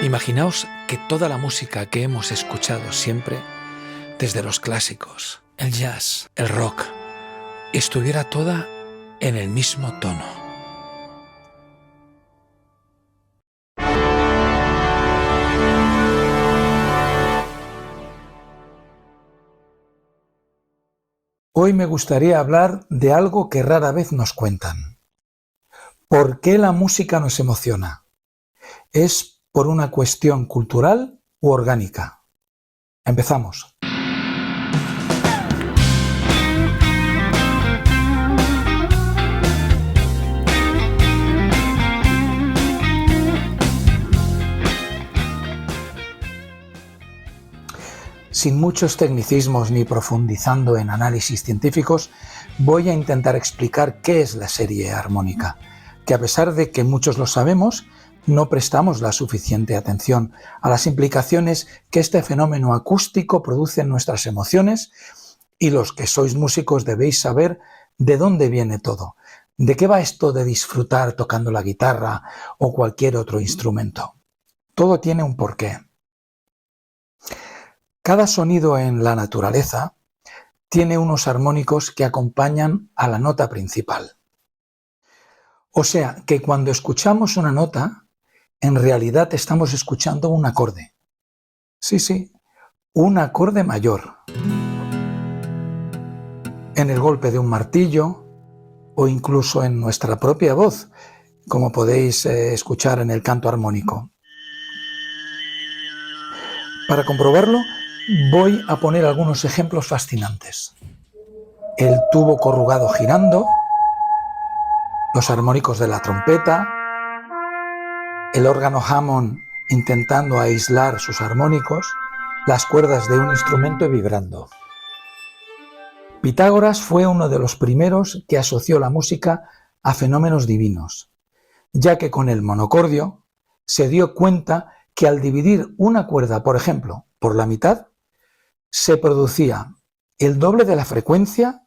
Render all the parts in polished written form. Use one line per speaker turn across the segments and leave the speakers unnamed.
Imaginaos que toda la música que hemos escuchado siempre, desde los clásicos, el jazz, el rock, estuviera toda en el mismo tono. Hoy me gustaría hablar de algo que rara vez nos cuentan. ¿Por qué la música nos emociona? ¿Es por una cuestión cultural u orgánica? Empezamos. Sin muchos tecnicismos ni profundizando en análisis científicos, voy a intentar explicar qué es la serie armónica, que a pesar de que muchos lo sabemos, no prestamos la suficiente atención a las implicaciones que este fenómeno acústico produce en nuestras emociones, y los que sois músicos debéis saber de dónde viene todo, de qué va esto de disfrutar tocando la guitarra o cualquier otro instrumento. Todo tiene un porqué. Cada sonido en la naturaleza tiene unos armónicos que acompañan a la nota principal. O sea, que cuando escuchamos una nota, en realidad estamos escuchando un acorde. Sí, un acorde mayor. En el golpe de un martillo o incluso en nuestra propia voz, como podéis escuchar en el canto armónico. Para comprobarlo, voy a poner algunos ejemplos fascinantes. El tubo corrugado girando, los armónicos de la trompeta, el órgano Hammond intentando aislar sus armónicos, las cuerdas de un instrumento vibrando. Pitágoras fue uno de los primeros que asoció la música a fenómenos divinos, ya que con el monocordio se dio cuenta que al dividir una cuerda, por ejemplo, por la mitad, se producía el doble de la frecuencia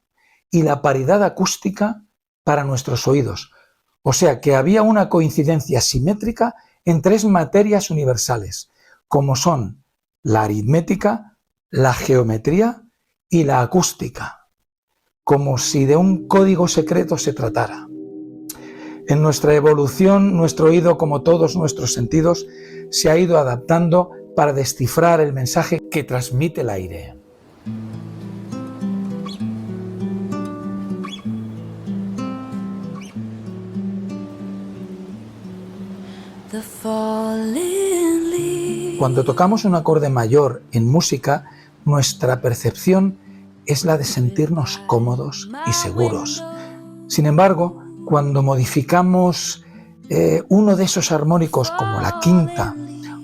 y la paridad acústica para nuestros oídos. O sea que había una coincidencia simétrica en tres materias universales, como son la aritmética, la geometría y la acústica, como si de un código secreto se tratara. En nuestra evolución, nuestro oído, como todos nuestros sentidos, se ha ido adaptando para descifrar el mensaje que transmite el aire. Cuando tocamos un acorde mayor en música, nuestra percepción es la de sentirnos cómodos y seguros. Sin embargo, cuando modificamos uno de esos armónicos como la quinta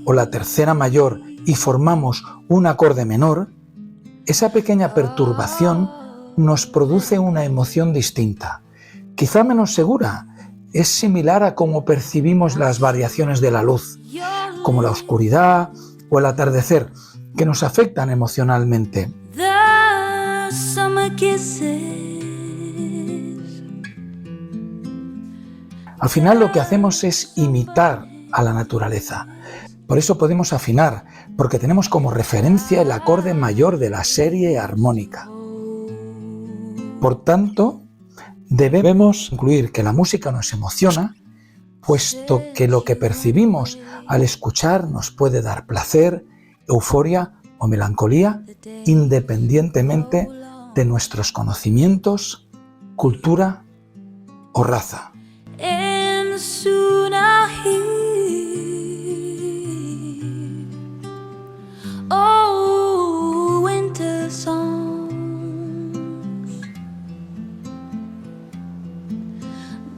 o la tercera mayor y formamos un acorde menor, esa pequeña perturbación nos produce una emoción distinta, quizá menos segura. Es similar a cómo percibimos las variaciones de la luz, como la oscuridad o el atardecer, que nos afectan emocionalmente. Al final lo que hacemos es imitar a la naturaleza. Por eso podemos afinar, porque tenemos como referencia el acorde mayor de la serie armónica. Por tanto, debemos incluir que la música nos emociona, puesto que lo que percibimos al escuchar nos puede dar placer, euforia o melancolía, independientemente de nuestros conocimientos, cultura o raza.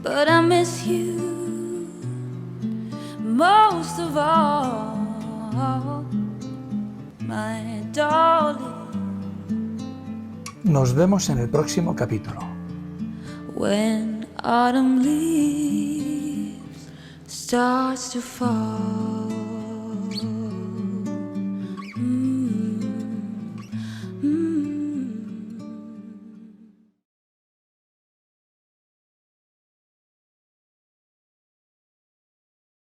But I miss you most of all, my darling.
Nos vemos en el próximo capítulo.
When autumn leaves starts to fall.